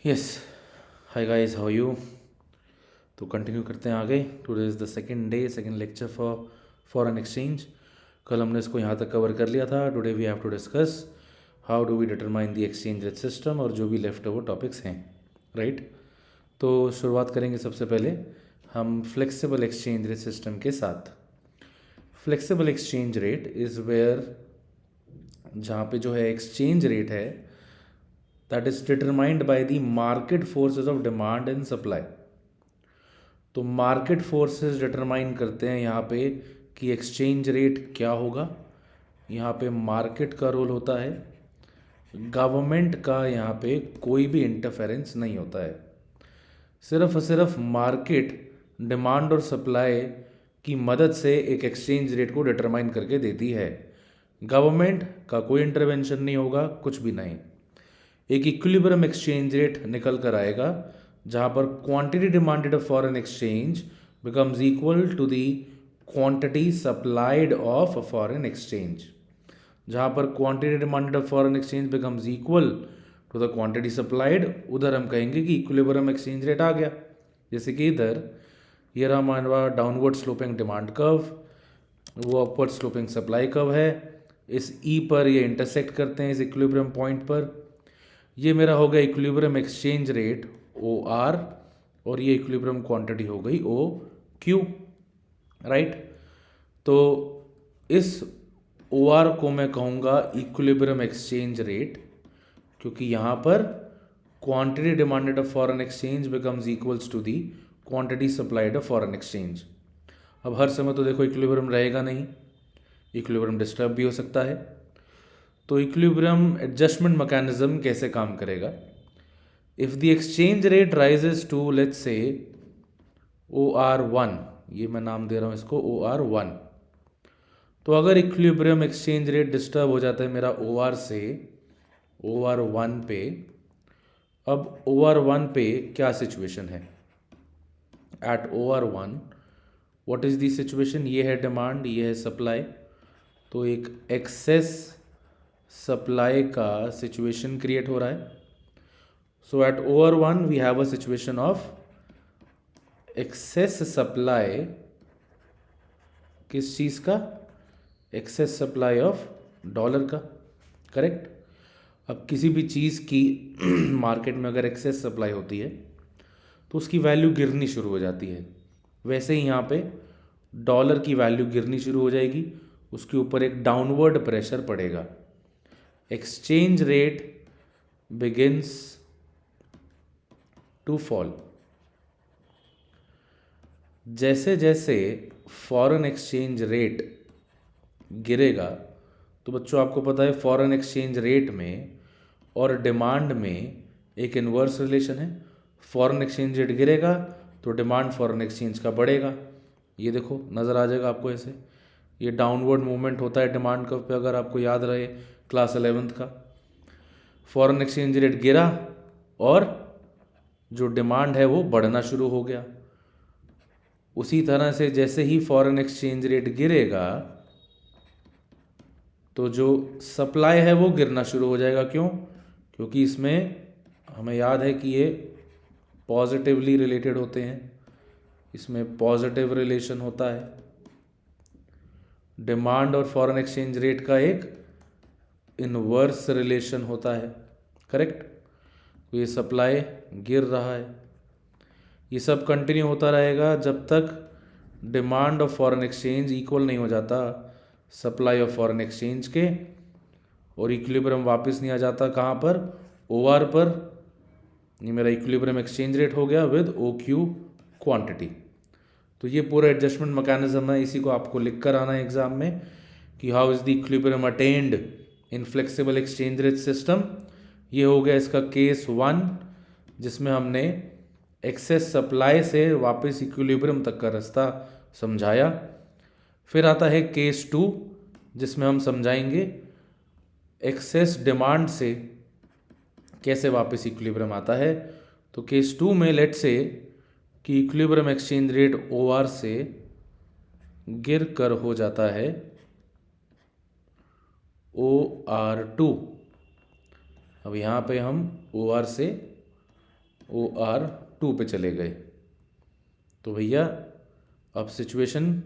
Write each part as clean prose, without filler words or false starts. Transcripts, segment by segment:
Yes, hi guys, how you. तो continue करते हैं आगे। Today is the second day, second lecture for foreign exchange. कल हमने इसको यहाँ तक कवर कर लिया था। Today we have to discuss how do we determine the exchange rate system और जो भी लेफ्ट ओवर टॉपिक्स हैं, राइट। तो शुरुआत करेंगे सबसे पहले हम फ्लेक्सिबल एक्सचेंज रेट सिस्टम के साथ। Flexible exchange rate is where, जहाँ पे जो है एक्सचेंज रेट है that is determined by the market forces of demand and supply. तो मार्केट फोर्सेस डिटरमाइन करते हैं यहाँ पे कि एक्सचेंज रेट क्या होगा। यहाँ पे मार्केट का रोल होता है, गवर्नमेंट का यहाँ पे कोई भी इंटरफेरेंस नहीं होता है। सिर्फ और सिर्फ मार्केट डिमांड और सप्लाई की मदद से एक एक्सचेंज रेट को डिटरमाइन करके देती है। गवर्नमेंट का कोई इंटरवेंशन नहीं होगा, कुछ भी नहीं। एक इक्विलिब्रियम एक्सचेंज रेट निकल कर आएगा जहाँ पर quantity demanded of foreign exchange becomes equal to the quantity supplied of foreign exchange. जहाँ पर quantity demanded of foreign exchange becomes equal to the quantity supplied, उधर हम कहेंगे कि इक्विलिब्रियम एक्सचेंज रेट आ गया। जैसे कि इधर ये रहा हमारा डाउनवर्ड स्लोपिंग डिमांड कर्व, वो अपवर्ड स्लोपिंग सप्लाई कर्व है। इस ई पर ये इंटरसेक्ट करते हैं इस इक्विलिब्रियम पॉइंट पर। ये मेरा हो गया equilibrium exchange rate O R, और ये इक्विलिब्रियम क्वांटिटी हो गई ओ क्यू, राइट। तो इस ओ आर को मैं कहूँगा इक्विलिब्रियम एक्सचेंज रेट, क्योंकि यहाँ पर quantity demanded of foreign exchange becomes equals to the quantity supplied of foreign exchange. अब हर समय तो देखो इक्विलिब्रियम रहेगा नहीं, इक्विलिब्रियम डिस्टर्ब भी हो सकता है। तो इक्विलिब्रियम एडजस्टमेंट मैकेनिज्म कैसे काम करेगा? If the exchange rate rises to let's say OR1, ये मैं नाम दे रहा हूँ इसको OR1। तो अगर इक्विलिब्रियम एक्सचेंज रेट डिस्टर्ब हो जाता है मेरा OR से OR1 पे, अब OR1 पे क्या सिचुएशन है? At OR1 what is the situation? ये है डिमांड, ये है सप्लाई। तो एक एक्सेस सप्लाई का सिचुएशन क्रिएट हो रहा है। So at OR1 we have a situation of excess supply. किस चीज़ का? एक्सेस सप्लाई ऑफ डॉलर का, करेक्ट। अब किसी भी चीज़ की मार्केट में अगर एक्सेस सप्लाई होती है तो उसकी वैल्यू गिरनी शुरू हो जाती है। वैसे ही यहाँ पे डॉलर की वैल्यू गिरनी शुरू हो जाएगी, उसके ऊपर एक डाउनवर्ड प्रेशर पड़ेगा। Exchange rate begins to fall. जैसे जैसे फॉरेन एक्सचेंज रेट गिरेगा, तो बच्चों आपको पता है फॉरेन एक्सचेंज रेट में और डिमांड में एक इन्वर्स रिलेशन है। फॉरेन एक्सचेंज रेट गिरेगा तो डिमांड फॉरेन एक्सचेंज का बढ़ेगा। ये देखो नज़र आ जाएगा आपको ऐसे, ये डाउनवर्ड मूवमेंट होता है डिमांड कर्व पे, अगर आपको याद रहे क्लास 11th का। फॉरेन एक्सचेंज रेट गिरा और जो डिमांड है वो बढ़ना शुरू हो गया। उसी तरह से जैसे ही फॉरेन एक्सचेंज रेट गिरेगा तो जो सप्लाई है वो गिरना शुरू हो जाएगा। क्यों? क्योंकि इसमें हमें याद है कि ये पॉजिटिवली रिलेटेड होते हैं, इसमें पॉजिटिव रिलेशन होता है। डिमांड और फॉरेन एक्सचेंज रेट का एक इनवर्स रिलेशन होता है, करेक्ट। तो ये सप्लाई गिर रहा है, ये सब कंटिन्यू होता रहेगा जब तक demand of foreign exchange equal नहीं हो जाता सप्लाई ऑफ फॉरेन एक्सचेंज के, और इक्विलिब्रियम वापस नहीं आ जाता कहाँ पर? OR पर। ये मेरा इक्विलिब्रियम एक्सचेंज रेट हो गया विद OQ क्वांटिटी। तो ये पूरा एडजस्टमेंट मैकेनिज्म है, इसी को आपको लिख कर आना है एग्जाम में कि how is the equilibrium attend in flexible exchange rate system. ये हो गया इसका केस 1, जिसमें हमने एक्सेस सप्लाई से वापस इक्विलिब्रियम तक का रास्ता समझाया। फिर आता है केस 2, जिसमें हम समझाएंगे एक्सेस डिमांड से कैसे वापस इक्विलिब्रियम आता है। तो केस 2 में लेट से कि इक्विलिब्रियम एक्सचेंज रेट OR से गिर कर हो जाता है OR2। अब यहाँ पे हम OR से OR2 पे चले गए। तो भैया अब सिचुएशन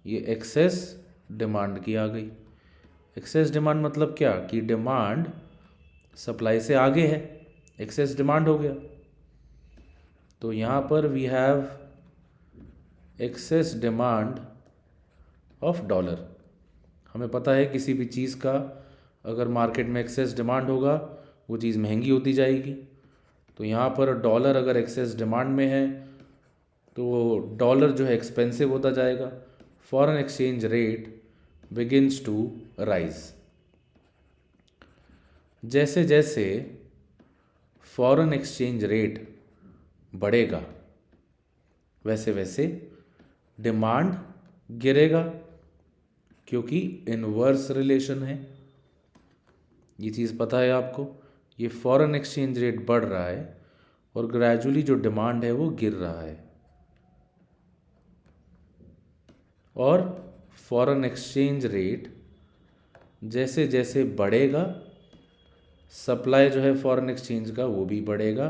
ये एक्सेस डिमांड की आ गई। एक्सेस डिमांड मतलब क्या कि डिमांड सप्लाई से आगे है, एक्सेस डिमांड हो गया। तो यहाँ पर we have excess demand of dollar. हमें पता है किसी भी चीज़ का अगर मार्केट में एक्सेस डिमांड होगा वो चीज़ महंगी होती जाएगी। तो यहाँ पर डॉलर अगर एक्सेस डिमांड में है तो डॉलर जो है एक्सपेंसिव होता जाएगा। Foreign exchange rate begins to rise. जैसे जैसे फॉरेन एक्सचेंज रेट बढ़ेगा वैसे वैसे डिमांड गिरेगा, क्योंकि इनवर्स रिलेशन है। ये चीज़ पता है आपको, ये फॉरेन एक्सचेंज रेट बढ़ रहा है और ग्रेजुअली जो डिमांड है वो गिर रहा है। और फॉरेन एक्सचेंज रेट जैसे जैसे बढ़ेगा सप्लाई जो है फॉरेन एक्सचेंज का वो भी बढ़ेगा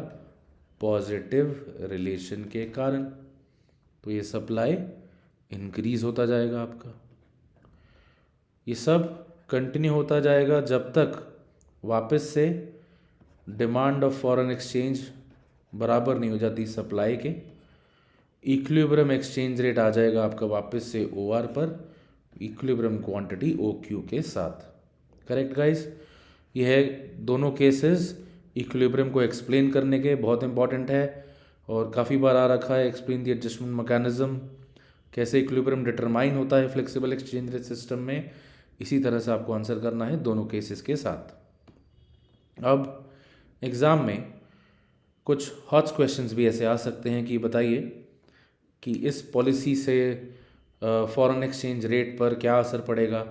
पॉजिटिव रिलेशन के कारण। तो ये सप्लाई इंक्रीज होता जाएगा आपका। ये सब कंटिन्यू होता जाएगा जब तक वापस से डिमांड ऑफ फॉरेन एक्सचेंज बराबर नहीं हो जाती सप्लाई के। इक्विलिब्रियम एक्सचेंज रेट आ जाएगा आपका वापस से OR पर, इक्विलिब्रियम क्वांटिटी OQ के साथ। Correct guys? ये है दोनों केसेस इक्विलिब्रियम को एक्सप्लेन करने के, बहुत इंपॉर्टेंट है और काफ़ी बार आ रखा है। एक्सप्लेन द एडजस्टमेंट मैकेनिज्म, कैसे इक्विलिब्रियम डिटरमाइन होता है फ्लेक्सिबल एक्सचेंज रेट सिस्टम में। इसी तरह से आपको आंसर करना है दोनों केसेस के साथ। अब एग्ज़ाम में कुछ हॉट क्वेश्चंस भी ऐसे आ सकते हैं कि बताइए कि इस पॉलिसी से फॉरेन एक्सचेंज रेट पर क्या असर पड़ेगा,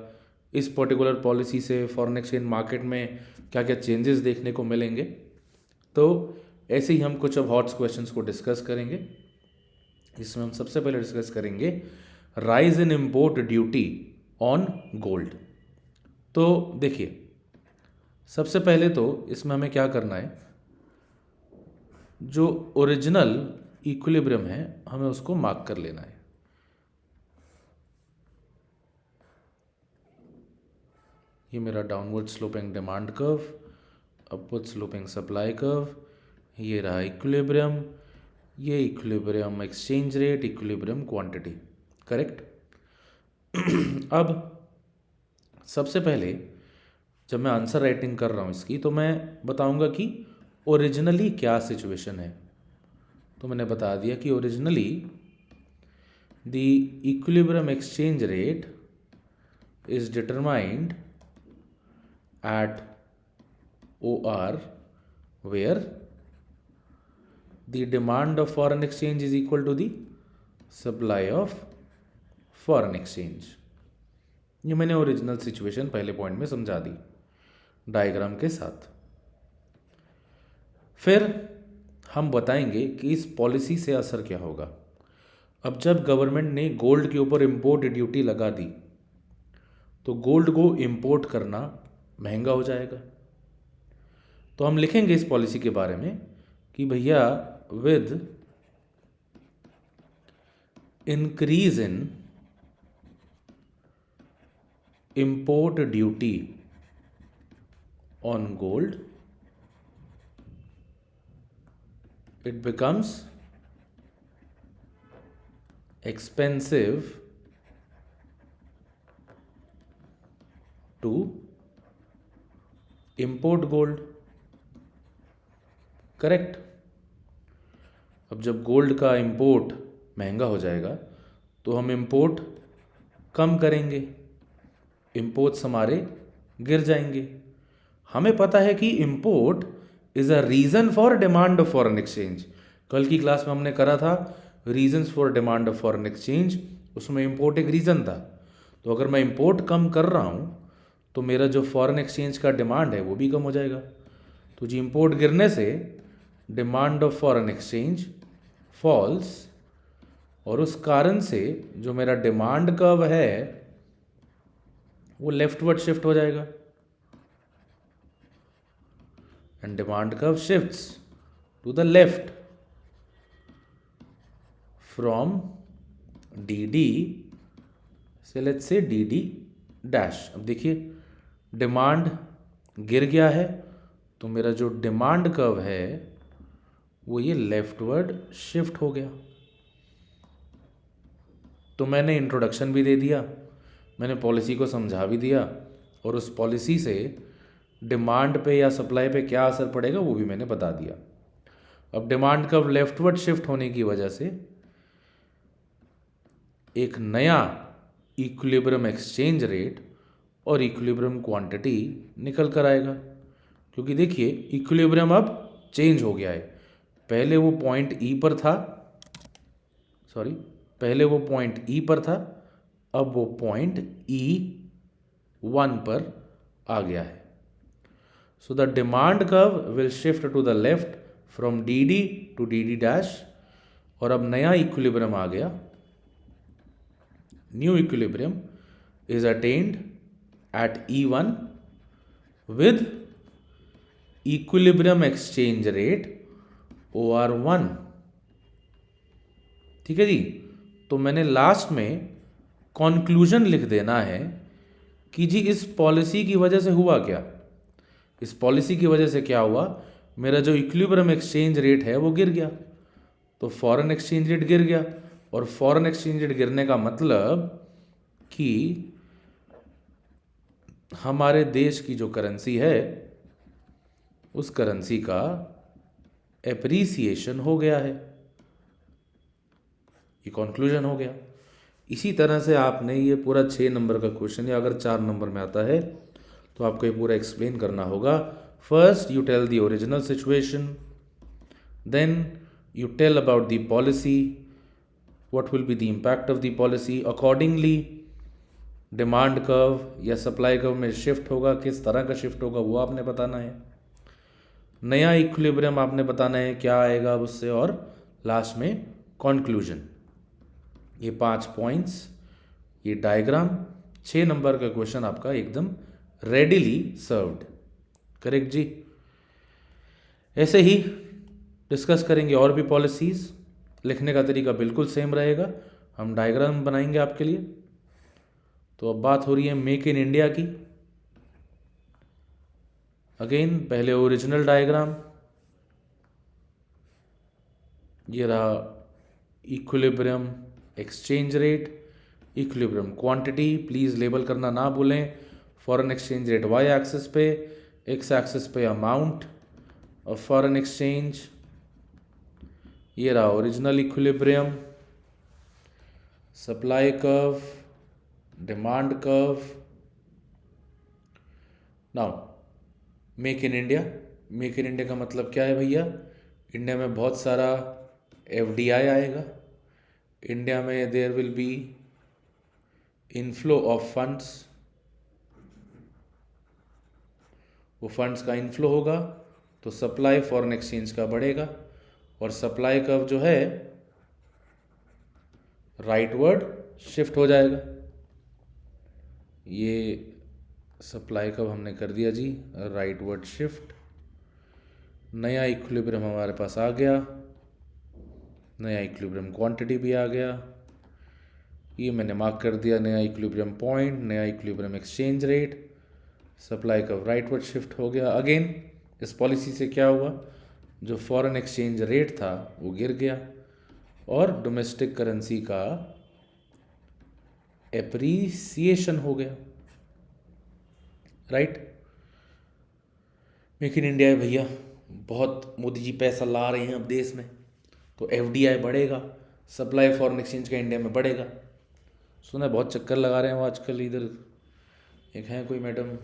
इस पर्टिकुलर पॉलिसी से फॉरेन एक्सचेंज मार्केट में क्या क्या चेंजेस देखने को मिलेंगे। तो ऐसे ही हम कुछ अब हॉट क्वेश्चंस को डिस्कस करेंगे। इसमें हम सबसे पहले डिस्कस करेंगे rise in import duty on gold. तो देखिए, सबसे पहले तो इसमें हमें क्या करना है, जो ओरिजिनल इक्विलिब्रियम है हमें उसको मार्क कर लेना है। ये मेरा downward sloping demand curve, upward sloping supply curve, ये रहा इक्विलिब्रियम, ये equilibrium exchange rate, equilibrium quantity. Correct? अब सबसे पहले जब मैं आंसर राइटिंग कर रहा हूँ इसकी, तो मैं बताऊंगा कि ओरिजिनली क्या सिचुएशन है। तो मैंने बता दिया कि originally the equilibrium exchange rate is determined at OR where the demand of foreign exchange is equal to the supply of foreign exchange। ये मैंने ओरिजिनल सिचुएशन पहले पॉइंट में समझा दी डायग्राम के साथ। फिर हम बताएंगे कि इस पॉलिसी से असर क्या होगा। अब जब गवर्नमेंट ने गोल्ड के ऊपर इंपोर्ट ड्यूटी लगा दी तो गोल्ड को इंपोर्ट करना महंगा हो जाएगा। तो हम लिखेंगे इस पॉलिसी के बारे में कि भैया with increase in import duty on gold it becomes expensive to import gold. Correct? अब जब गोल्ड का इंपोर्ट महंगा हो जाएगा तो हम इंपोर्ट कम करेंगे, इंपोर्ट्स हमारे गिर जाएंगे। हमें पता है कि import is a reason for demand of foreign exchange. कल की क्लास में हमने करा था reasons for demand of foreign exchange, उसमें इंपोर्ट एक रीजन था। तो अगर मैं इंपोर्ट कम कर रहा हूं तो मेरा जो फॉरेन एक्सचेंज का डिमांड है वो भी कम हो जाएगा। तो जी इंपोर्ट गिरने से demand of foreign exchange falls, और उस कारण से जो मेरा डिमांड कर्व है वो लेफ्टवर्ड शिफ्ट हो जाएगा। And demand curve shifts to the left from D D से let's say D D dash. अब देखिए डिमांड गिर गया है तो मेरा जो डिमांड कर्व है वो ये लेफ्टवर्ड शिफ्ट हो गया। तो मैंने इंट्रोडक्शन भी दे दिया, मैंने पॉलिसी को समझा भी दिया और उस पॉलिसी से डिमांड पे या सप्लाई पे क्या असर पड़ेगा वो भी मैंने बता दिया। अब डिमांड कर्व लेफ्टवर्ड शिफ्ट होने की वजह से एक नया इक्विलिब्रियम एक्सचेंज रेट और इक्विलिब्रियम क्वांटिटी निकल कर आएगा, क्योंकि देखिए इक्विलिब्रियम अब चेंज हो गया है। पहले वो पॉइंट ई पर था, पहले वो पॉइंट ई पर था, अब वो पॉइंट E1 पर आ गया है। So the demand curve will shift to the left from D D to D D dash, और अब नया इक्विलिब्रियम आ गया। New equilibrium is attained at E1 with equilibrium exchange rate OR1। ठीक है जी। तो मैंने लास्ट में कंक्लूजन लिख देना है कि जी इस पॉलिसी की वजह से हुआ क्या। इस पॉलिसी की वजह से क्या हुआ, मेरा जो इक्विलिब्रियम एक्सचेंज रेट है वो गिर गया, तो फॉरेन एक्सचेंज रेट गिर गया। और फॉरेन एक्सचेंज रेट गिरने का मतलब कि हमारे देश की जो करेंसी है उस करेंसी का एप्रिसिएशन हो गया है। ये कंक्लूजन हो गया। इसी तरह से आपने ये पूरा 6 नंबर का क्वेश्चन, या अगर 4 नंबर में आता है तो आपको ये पूरा एक्सप्लेन करना होगा। First you tell the original situation, then you tell about the policy, what will be the impact of the policy, accordingly demand curve या सप्लाई कर्व में शिफ्ट होगा, किस तरह का शिफ्ट होगा वो आपने बताना है। नया इक्विलिब्रियम आपने बताना है क्या आएगा उससे, और लास्ट में कंक्लूजन। ये 5 पॉइंट्स, ये डायग्राम, 6 नंबर का क्वेश्चन आपका एकदम रेडिली सर्व्ड। करेक्ट जी। ऐसे ही डिस्कस करेंगे और भी पॉलिसीज़। लिखने का तरीका बिल्कुल सेम रहेगा, हम डायग्राम बनाएंगे आपके लिए। तो अब बात हो रही है मेक इन इंडिया की। अगेन पहले ओरिजिनल डायग्राम, ये रहा equilibrium exchange rate, equilibrium quantity, please label करना ना भूलें। Foreign exchange rate Y axis पे, एक्स एक्सिस पे अमाउंट ऑफ फॉरेन एक्सचेंज। ये रहा original equilibrium, supply curve, demand curve. Now make in India. Make in India का मतलब क्या है भैया, इंडिया में बहुत सारा FDI आएगा। इंडिया में there will be inflow of funds, वो फंड्स का इनफ्लो होगा तो सप्लाई फॉरेन एक्सचेंज का बढ़ेगा, और सप्लाई कर्व जो है राइटवर्ड शिफ्ट हो जाएगा। ये सप्लाई कर्व हमने कर दिया जी राइटवर्ड शिफ्ट। नया इक्विलिब्रियम हमारे पास आ गया, नया इक्विलिब्रियम क्वांटिटी भी आ गया, ये मैंने मार्क कर दिया नया इक्विलिब्रियम पॉइंट, नया equilibrium exchange rate, supply curve rightward shift हो गया। अगेन इस पॉलिसी से क्या हुआ, जो फॉरेन एक्सचेंज रेट था वो गिर गया और डोमेस्टिक करेंसी का एप्रिसिएशन हो गया। राइट। मेक इन इंडिया है भैया, बहुत मोदी जी पैसा ला रहे हैं अब देश में, तो FDI बढ़ेगा, सप्लाई फॉरेन एक्सचेंज का इंडिया में बढ़ेगा। सुना है बहुत चक्कर लगा रहे हैं वो आजकल, इधर एक है कोई मैडम,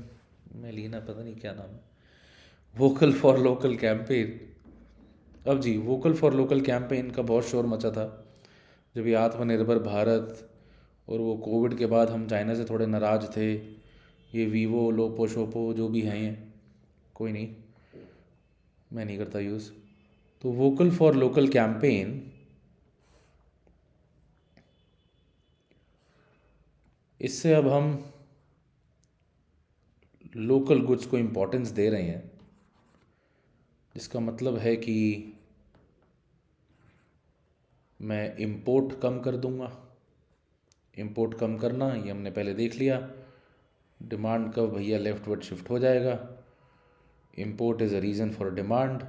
मैं लीना पता नहीं क्या नाम है, वोकल फॉर लोकल कैंपेन। अब जी वोकल फॉर लोकल कैंपेन का बहुत शोर मचा था जब ये आत्मनिर्भर भारत और वो कोविड के बाद हम चाइना से थोड़े नाराज़ थे। ये वीवो लोपो शोपो जो भी हैं, ये कोई नहीं, मैं नहीं करता यूज़। तो वोकल फॉर लोकल कैंपेन इससे अब हम लोकल गुड्स को इम्पोर्टेंस दे रहे हैं, जिसका मतलब है कि मैं इंपोर्ट कम कर दूंगा। इंपोर्ट कम करना ये हमने पहले देख लिया। डिमांड कब भैया लेफ्टवर्ड शिफ्ट हो जाएगा। Import is a reason for demand.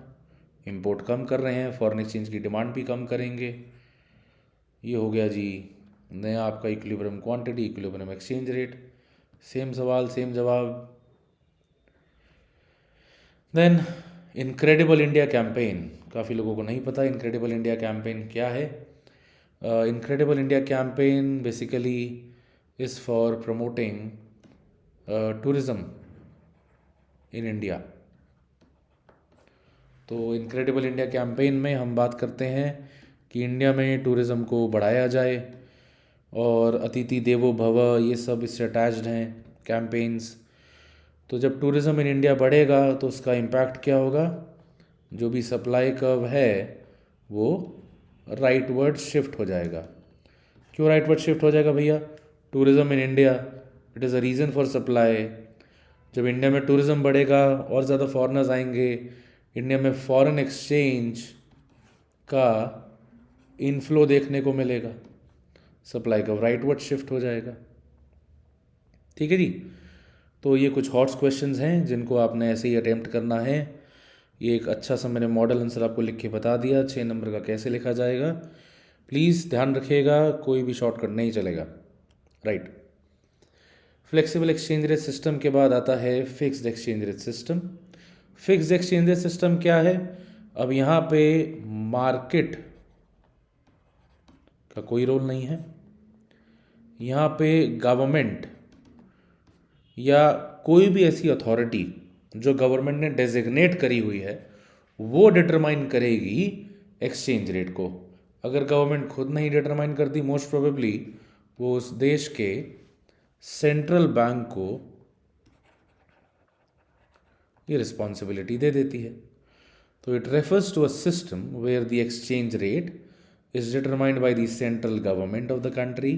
Import कम कर रहे हैं, फॉरेन एक्सचेंज की डिमांड भी कम करेंगे। ये हो गया जी नया आपका equilibrium quantity, equilibrium exchange rate. Same सवाल सेम जवाब। देन इनक्रेडिबल इंडिया कैंपेन, काफ़ी लोगों को नहीं पता इनक्रेडिबल इंडिया कैंपेन क्या है। Incredible India campaign basically is for promoting tourism in India. तो इनक्रेडिबल इंडिया कैंपेन में हम बात करते हैं कि इंडिया में टूरिज़्म को बढ़ाया जाए, और अतिथि देवो भव ये सब इससे अटैच्ड हैं कैंपेन्स। तो जब टूरिज़्म इन इंडिया बढ़ेगा तो उसका इम्पैक्ट क्या होगा, जो भी सप्लाई कर्व है वो राइटवर्ड शिफ्ट हो जाएगा। क्यों राइटवर्ड शिफ्ट हो जाएगा भैया? Tourism in India it is a reason for supply. जब इंडिया में टूरिज़्म बढ़ेगा और ज़्यादा फॉरेनर्स आएंगे, इंडिया में फॉरेन एक्सचेंज का इनफ्लो देखने को मिलेगा, सप्लाई का राइटवर्ड शिफ्ट हो जाएगा। ठीक है जी। तो ये कुछ हॉट्स क्वेश्चंस हैं जिनको आपने ऐसे ही अटेम्प्ट करना है। ये एक अच्छा सा मैंने मॉडल आंसर आपको लिख के बता दिया 6 नंबर का कैसे लिखा जाएगा। प्लीज़ ध्यान रखिएगा, कोई भी शॉर्टकट नहीं चलेगा। Right. Flexible exchange rate system के बाद आता है fixed exchange rate system. Fixed exchange rate system क्या है? अब यहाँ पे मार्केट का कोई रोल नहीं है। यहाँ पे गवर्नमेंट या कोई भी ऐसी अथॉरिटी जो गवर्नमेंट ने डेजिग्नेट करी हुई है वो डिटरमाइन करेगी एक्सचेंज रेट को। अगर गवर्नमेंट खुद नहीं डिटरमाइन करती, मोस्ट प्रोबेबली वो उस देश के सेंट्रल बैंक को ये रिस्पॉन्सिबिलिटी दे देती है। तो it refers to a system where the exchange rate is determined by the central government of the country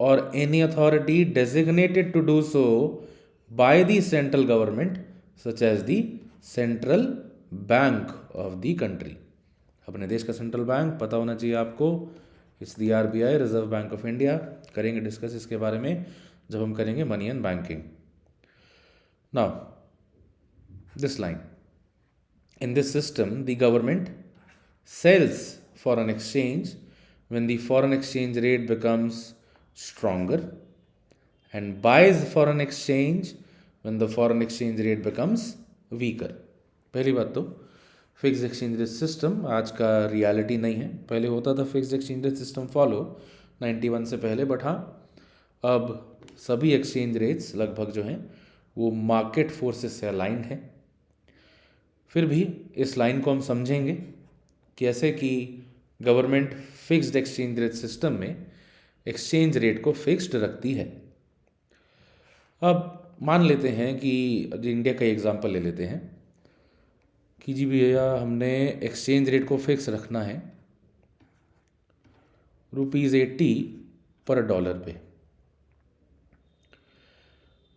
or any authority designated to do so by the central government such as the central bank of the country। अपने देश का central bank पता होना चाहिए आपको, it's the RBI, reserve bank of India. करेंगे discuss इसके बारे में जब हम करेंगे money and banking. Now this line, in this system the government sells foreign exchange when the foreign exchange rate becomes stronger and buys foreign exchange when the foreign exchange rate becomes weaker। पहली बात तो fix exchange rate system आज का reality नहीं है। पहले होता था fix exchange rate system follow 91 से पहले, बट हाँ अब सभी एक्सचेंज रेट्स लगभग जो हैं वो मार्केट फोर्सेस से अलाइंड है। फिर भी इस लाइन को हम समझेंगे कैसे कि government fixed exchange rate system में एक्सचेंज रेट को फिक्स्ड रखती है। अब मान लेते हैं कि इंडिया का एग्जांपल ले लेते हैं कि जी भैया हमने एक्सचेंज रेट को फिक्स रखना है ₹80 पर डॉलर पे।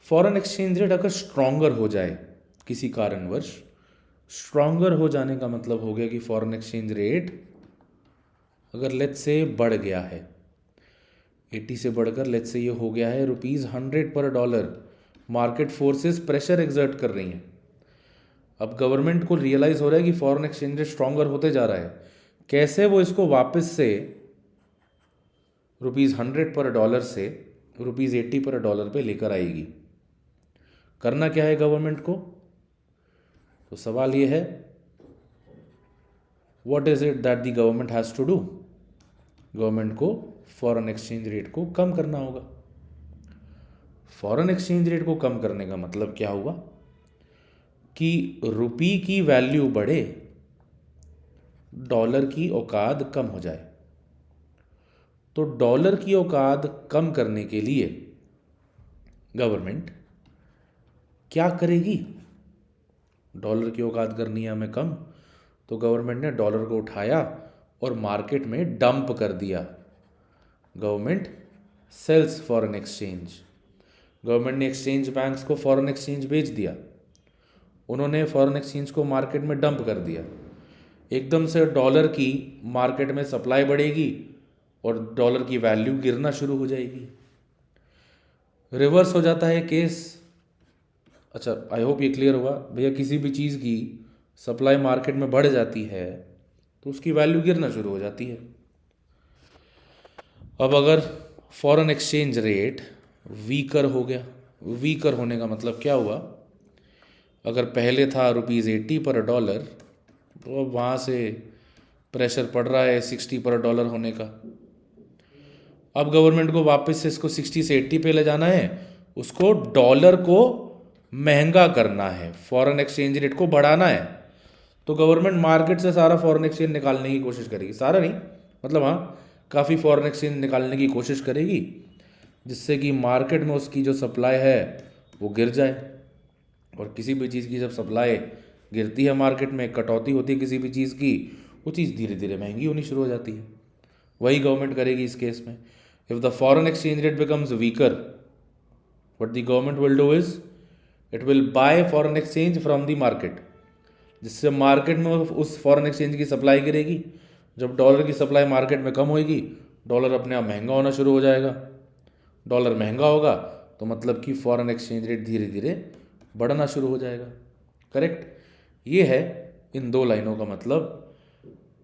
फॉरेन एक्सचेंज रेट अगर स्ट्रॉन्गर हो जाए किसी कारणवश, स्ट्रॉन्गर हो जाने का मतलब हो गया कि फॉरेन एक्सचेंज रेट अगर लेट्स से बढ़ गया है 80 से बढ़कर लेट्स से ये हो गया है ₹100 पर dollar, market forces pressure exert कर रही हैं। अब गवर्नमेंट को रियलाइज़ हो रहा है कि फॉरेन एक्सचेंज रेट स्ट्रॉन्गर होते जा रहा है, कैसे वो इसको वापस से ₹100 पर डॉलर से ₹80 पर डॉलर पे लेकर आएगी। करना क्या है गवर्नमेंट को? तो सवाल ये है, what is it that the government has to do? Government को फॉरेन एक्सचेंज रेट को कम करना होगा। फॉरेन एक्सचेंज रेट को कम करने का मतलब क्या हुआ कि रुपी की वैल्यू बढ़े, डॉलर की औकात कम हो जाए। तो डॉलर की औकात कम करने के लिए गवर्नमेंट क्या करेगी? डॉलर की औकात करनी है हमें कम, तो गवर्नमेंट ने डॉलर को उठाया और मार्केट में डंप कर दिया। Government sells foreign exchange. Government ने एक्सचेंज बैंक्स को फॉरेन एक्सचेंज बेच दिया, उन्होंने फॉरेन एक्सचेंज को मार्केट में डंप कर दिया। एकदम से डॉलर की मार्केट में सप्लाई बढ़ेगी और डॉलर की वैल्यू गिरना शुरू हो जाएगी। रिवर्स हो जाता है केस। अच्छा, आई होप ये क्लियर हुआ भैया। किसी भी चीज़ की सप्लाई मार्केट में बढ़ जाती है तो उसकी वैल्यू गिरना शुरू हो जाती है। अब अगर फॉरेन एक्सचेंज रेट वीकर हो गया, वीकर होने का मतलब क्या हुआ, अगर पहले था ₹80 पर डॉलर तो अब वहाँ से प्रेशर पड़ रहा है 60 पर डॉलर होने का। अब गवर्नमेंट को वापस से इसको 60 से 80 पे ले जाना है, उसको डॉलर को महंगा करना है, फॉरेन एक्सचेंज रेट को बढ़ाना है। तो गवर्नमेंट मार्केट से सारा फॉरेन एक्सचेंज निकालने की कोशिश करेगी, सारा नहीं मतलब हाँ, काफ़ी फॉरेन एक्सचेंज निकालने की कोशिश करेगी, जिससे कि मार्केट में उसकी जो सप्लाई है वो गिर जाए। और किसी भी चीज़ की जब सप्लाई गिरती है मार्केट में, कटौती होती है किसी भी चीज़ की, वो चीज़ धीरे धीरे महंगी होनी शुरू हो जाती है। वही गवर्नमेंट करेगी इस केस में। If the foreign exchange rate becomes weaker, what the government will do is it will buy foreign exchange from the market, जिससे मार्केट में उस फॉरेन एक्सचेंज की सप्लाई गिरेगी। जब डॉलर की सप्लाई मार्केट में कम होएगी, डॉलर अपने आप महंगा होना शुरू हो जाएगा। डॉलर महंगा होगा तो मतलब कि फॉरेन एक्सचेंज रेट धीरे धीरे बढ़ना शुरू हो जाएगा। करेक्ट? ये है इन दो लाइनों का मतलब।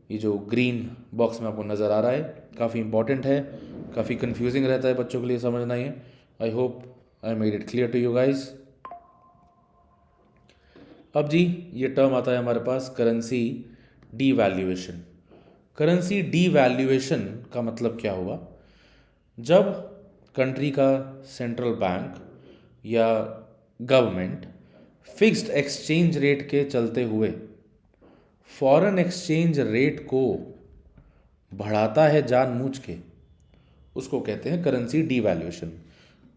ये जो ग्रीन बॉक्स में आपको नज़र आ रहा है काफ़ी इंपॉर्टेंट है, काफ़ी कंफ्यूजिंग रहता है बच्चों के लिए समझना ही है। I hope I made it clear to you guys. अब जी ये टर्म आता है हमारे पास करेंसी डीवैल्यूएशन। करेंसी डीवैल्यूएशन का मतलब क्या हुआ, जब कंट्री का सेंट्रल बैंक या गवर्नमेंट फिक्स्ड एक्सचेंज रेट के चलते हुए फॉरेन एक्सचेंज रेट को बढ़ाता है जानबूझ के, उसको कहते हैं करेंसी डीवैल्यूएशन।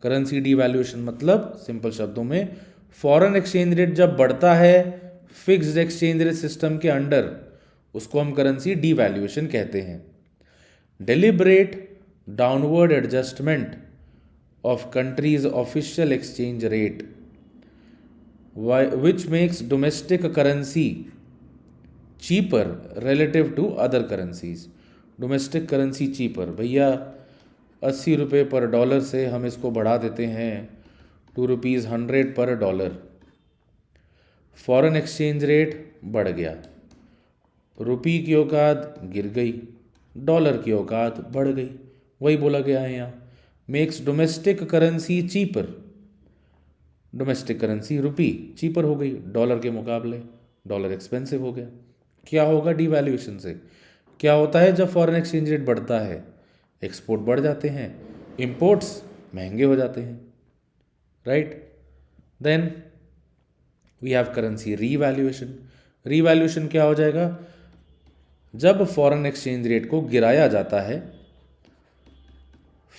करेंसी डीवैल्यूएशन मतलब सिंपल शब्दों में, फॉरेन एक्सचेंज रेट जब बढ़ता है फिक्स्ड एक्सचेंज रेट सिस्टम के अंडर, उसको हम करेंसी डीवैल्यूएशन कहते हैं। Deliberate downward adjustment of countries official exchange rate which makes domestic currency cheaper relative to other currencies। Domestic currency cheaper, भैया 80 रुपये पर डॉलर से हम इसको बढ़ा देते हैं ₹2.100 पर डॉलर। फॉरेन एक्सचेंज रेट बढ़ गया, रुपये की औकात गिर गई, डॉलर की औकात बढ़ गई। वही बोला गया है यहाँ, makes domestic currency cheaper. Domestic currency rupee cheaper हो गई डॉलर के मुकाबले, डॉलर एक्सपेंसिव हो गया। क्या होगा डीवैल्यूएशन से? क्या होता है जब फॉरेन एक्सचेंज रेट बढ़ता है, एक्सपोर्ट बढ़ जाते हैं, इंपोर्ट्स महंगे हो जाते हैं, right? Then we have currency revaluation. Revaluation क्या हो जाएगा, जब फॉरेन एक्सचेंज रेट को गिराया जाता है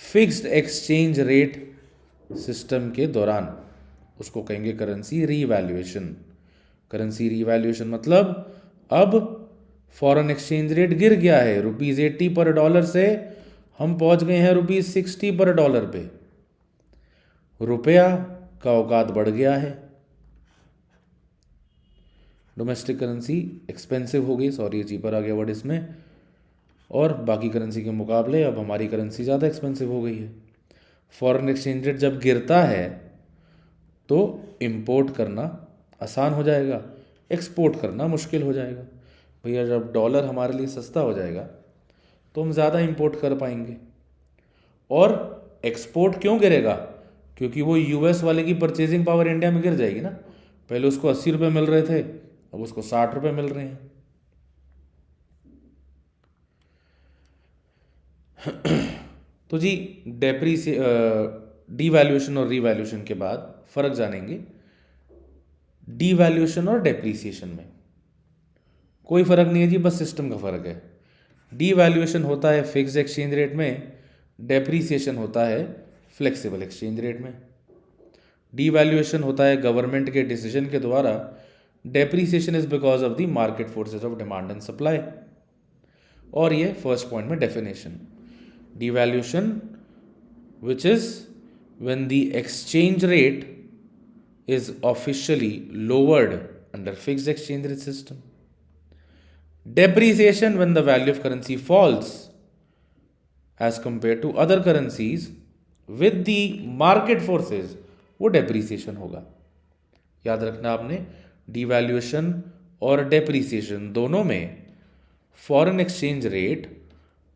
फिक्स्ड एक्सचेंज रेट सिस्टम के दौरान, उसको कहेंगे करेंसी रीवैल्यूएशन। करेंसी रीवैल्यूएशन मतलब अब फॉरेन एक्सचेंज रेट गिर गया है, ₹80 पर डॉलर से हम पहुंच गए हैं ₹60 पर डॉलर पे, रुपया का औकात बढ़ गया है, डोमेस्टिक करेंसी एक्सपेंसिव हो गई, सॉरी चीपर आ गया वर्ड इसमें, और बाकी करेंसी के मुकाबले अब हमारी करेंसी ज़्यादा एक्सपेंसिव हो गई है। फॉरेन एक्सचेंज रेट जब गिरता है तो इंपोर्ट करना आसान हो जाएगा, एक्सपोर्ट करना मुश्किल हो जाएगा। भैया जब डॉलर हमारे लिए सस्ता हो जाएगा तो हम ज़्यादा इंपोर्ट कर पाएंगे। और एक्सपोर्ट क्यों गिरेगा? क्योंकि वो यूएस वाले की परचेजिंग पावर इंडिया में गिर जाएगी ना। पहले उसको 80 रुपये मिल रहे थे, अब उसको 60 रुपये मिल रहे हैं। तो जी डीवैल्यूएशन और रीवैल्यूएशन के बाद फ़र्क जानेंगे। डीवैल्यूएशन और डेप्रीसिएशन में कोई फ़र्क नहीं है जी, बस सिस्टम का फ़र्क है। डीवैल्यूएशन होता है फिक्स्ड एक्सचेंज रेट में, डेप्रीसिएशन होता है फ्लेक्सिबल एक्सचेंज रेट में। डीवैल्यूएशन होता है गवर्नमेंट के डिसीजन के द्वारा, depreciation is because of the market forces of demand and supply. और ये फर्स्ट पॉइंट में definition, devaluation which is when the exchange rate is officially lowered under fixed exchange rate system। Depreciation when the value of currency falls as compare to other currencies with the market forces, वो depreciation होगा। याद रखना आपने, devaluation और depreciation दोनों में foreign exchange rate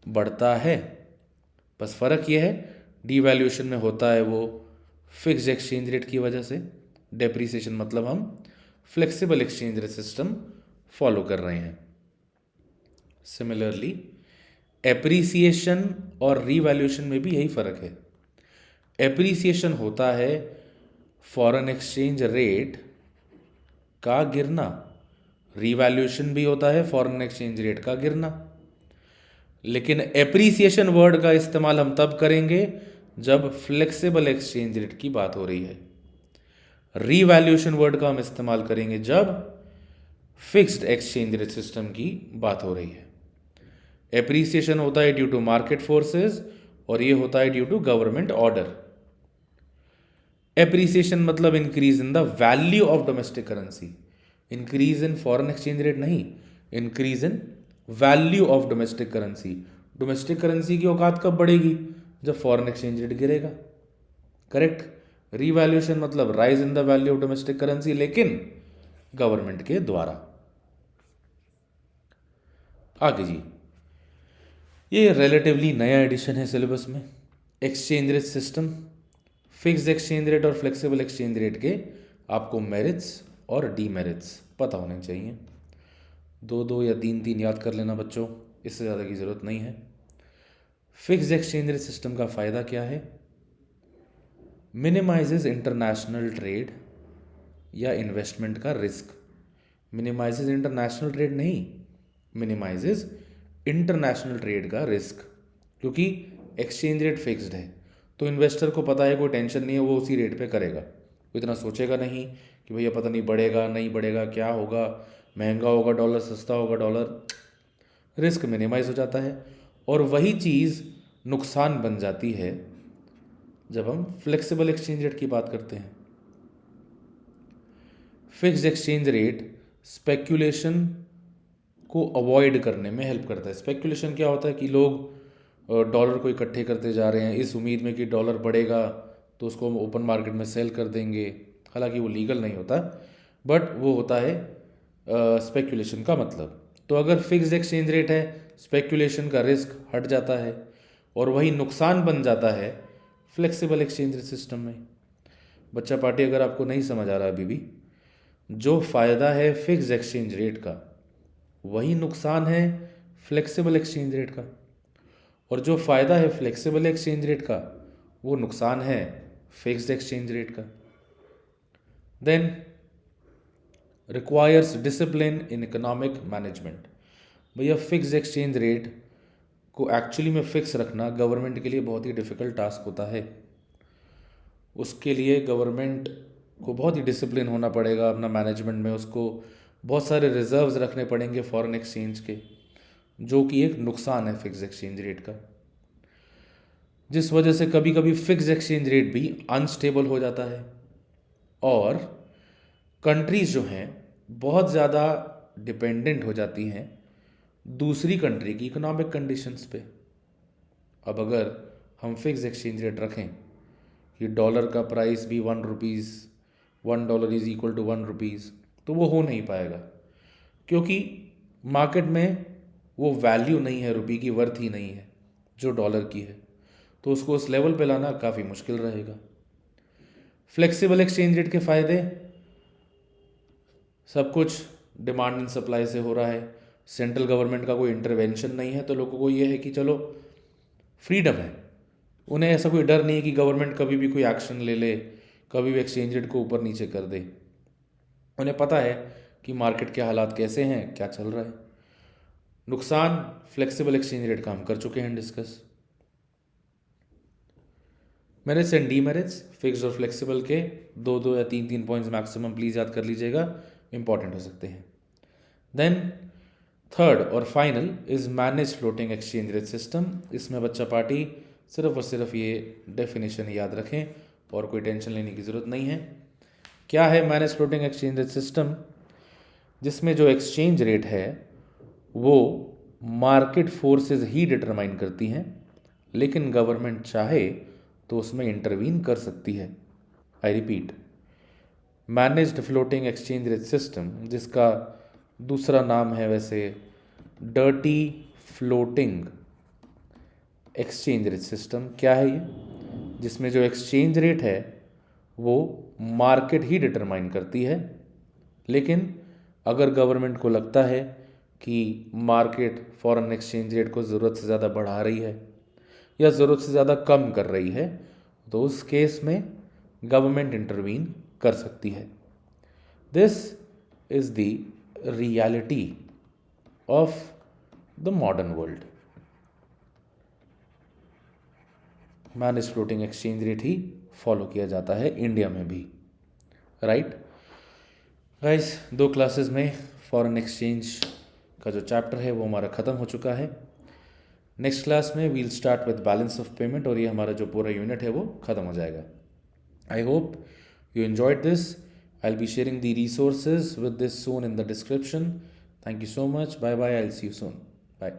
बढ़ता है। बस फर्क ये है, डिवैल्यूएशन में होता है वो फिक्स्ड एक्सचेंज रेट की वजह से, डेप्रीसिएशन मतलब हम flexible exchange rate system follow कर रहे हैं। सिमिलरली एप्रीसिएशन और रीवैल्यूएशन में भी यही फर्क है। एप्रीसिएशन होता है फॉरेन एक्सचेंज रेट का गिरना, रीवैल्यूएशन भी होता है फॉरेन एक्सचेंज रेट का गिरना। लेकिन एप्रीसिएशन वर्ड का इस्तेमाल हम तब करेंगे जब फ्लेक्सिबल एक्सचेंज रेट की बात हो रही है। रीवैल्यूएशन वर्ड का हम इस्तेमाल करेंगे जब फिक्स्ड एक्सचेंज रेट सिस्टम की बात हो रही है। एप्रीसिएशन होता है ड्यू टू मार्केट फोर्सेस और ये होता है due to government order. Appreciation मतलब increase in the value of domestic currency, increase in foreign exchange rate नहीं, increase in value of domestic currency. Domestic currency की औकात कब बढ़ेगी? जब फॉरेन एक्सचेंज रेट गिरेगा। करेक्ट। रीवैल्यूएशन मतलब rise in the value of domestic currency, लेकिन government के द्वारा। आगे जी, ये रिलेटिवली नया एडिशन है सिलेबस में। Exchange rate system, fixed exchange rate और फ्लेक्सिबल एक्सचेंज रेट के आपको मेरिट्स और डीमेरिट्स पता होने चाहिए। दो दो या तीन तीन याद कर लेना बच्चों, इससे ज़्यादा की ज़रूरत नहीं है। फिक्स्ड एक्सचेंज रेट सिस्टम का फ़ायदा क्या है? मिनिमाइजेज इंटरनेशनल ट्रेड या इन्वेस्टमेंट का रिस्क। मिनिमाइजेज इंटरनेशनल ट्रेड नहीं, मिनिमाइजेज इंटरनेशनल ट्रेड का रिस्क, क्योंकि एक्सचेंज रेट फिक्स्ड है तो इन्वेस्टर को पता है कोई टेंशन नहीं है, वो उसी रेट पे करेगा। वो इतना सोचेगा नहीं कि भैया पता नहीं बढ़ेगा नहीं बढ़ेगा, क्या होगा, महंगा होगा डॉलर, सस्ता होगा डॉलर। रिस्क मिनिमाइज हो जाता है और वही चीज़ नुकसान बन जाती है जब हम फ्लेक्सिबल एक्सचेंज रेट की बात करते हैं। फिक्स्ड एक्सचेंज रेट स्पेक्यूलेशन को अवॉइड करने में हेल्प करता है। स्पेक्यूलेशन क्या होता है कि लोग डॉलर को इकट्ठे करते जा रहे हैं इस उम्मीद में कि डॉलर बढ़ेगा तो उसको हम ओपन मार्केट में सेल कर देंगे। हालांकि वो लीगल नहीं होता, बट वो होता है स्पेक्यूलेशन का मतलब। तो अगर फिक्स्ड एक्सचेंज रेट है, स्पेक्यूलेशन का रिस्क हट जाता है और वही नुकसान बन जाता है फ्लेक्सिबल एक्सचेंज रेट सिस्टम में। बच्चा पार्टी, अगर आपको नहीं समझ आ रहा अभी भी, जो फ़ायदा है फिक्स्ड एक्सचेंज रेट का वही नुकसान है फ्लेक्सिबल एक्सचेंज रेट का, और जो फ़ायदा है फ्लेक्सिबल एक्सचेंज रेट का वो नुकसान है फिक्स्ड एक्सचेंज रेट का। Then requires discipline in economic management. भैया फिक्स्ड एक्सचेंज रेट को एक्चुअली में फिक्स रखना गवर्नमेंट के लिए बहुत ही डिफ़िकल्ट टास्क होता है। उसके लिए गवर्नमेंट को बहुत ही डिसिप्लिन होना पड़ेगा अपना मैनेजमेंट में, उसको बहुत सारे रिजर्व्स रखने पड़ेंगे फॉरेन एक्सचेंज के, जो कि एक नुकसान है फिक्स एक्सचेंज रेट का, जिस वजह से कभी कभी फिक्स एक्सचेंज रेट भी अनस्टेबल हो जाता है और कंट्रीज़ जो हैं बहुत ज़्यादा डिपेंडेंट हो जाती हैं दूसरी कंट्री की इकोनॉमिक कंडीशंस पे। अब अगर हम फिक्स एक्सचेंज रेट रखें कि डॉलर का प्राइस भी ₹1, $1 इज़ इक्वल टू ₹1, तो वो हो नहीं पाएगा, क्योंकि मार्केट में वो वैल्यू नहीं है, रुपये की वर्थ ही नहीं है जो डॉलर की है, तो उसको उस लेवल पे लाना काफ़ी मुश्किल रहेगा। फ्लेक्सिबल एक्सचेंज रेट के फ़ायदे, सब कुछ डिमांड एंड सप्लाई से हो रहा है, सेंट्रल गवर्नमेंट का कोई इंटरवेंशन नहीं है, तो लोगों को ये है कि चलो फ्रीडम है, उन्हें ऐसा कोई डर नहीं है कि गवर्नमेंट कभी भी कोई एक्शन ले ले, कभी भी एक्सचेंज रेट को ऊपर नीचे कर दे। उन्हें पता है कि मार्केट के हालात कैसे हैं, क्या चल रहा है। नुकसान फ्लेक्सिबल एक्सचेंज रेट का हम कर चुके हैं discuss. Merits and demerits fixed और फ्लेक्सिबल के दो दो या तीन तीन पॉइंट्स मैक्सिमम प्लीज़ याद कर लीजिएगा, इंपॉर्टेंट हो सकते हैं। देन थर्ड और final is manage floating exchange rate system. इसमें बच्चा पार्टी सिर्फ और सिर्फ ये डेफिनेशन याद रखें और कोई टेंशन लेने की ज़रूरत नहीं है। क्या है manage floating exchange rate system? जिसमें जो एक्सचेंज रेट है वो मार्केट फोर्सेस ही डिटरमाइन करती हैं, लेकिन गवर्नमेंट चाहे तो उसमें इंटरवीन कर सकती है। I repeat, managed floating exchange rate system, जिसका दूसरा नाम है वैसे dirty floating exchange rate system, क्या है ये? जिसमें जो एक्सचेंज रेट है वो मार्केट ही डिटरमाइन करती है, लेकिन अगर गवर्नमेंट को लगता है कि मार्केट फॉरेन एक्सचेंज रेट को ज़रूरत से ज़्यादा बढ़ा रही है या ज़रूरत से ज़्यादा कम कर रही है, तो उस केस में गवर्नमेंट इंटरवीन कर सकती है। This is the reality of the modern world. Manage floating exchange rate he follow किया जाता है इंडिया में भी, राइट गाइस। 2 क्लासेस में फॉरेन एक्सचेंज का जो चैप्टर है वो हमारा ख़त्म हो चुका है। नेक्स्ट क्लास में we'll start with balance of payment, और ये हमारा जो पूरा यूनिट है वो ख़त्म हो जाएगा। I hope you enjoyed this. I'll be sharing the resources with this soon in the description. Thank you so much. Bye bye. I'll see you soon. Bye.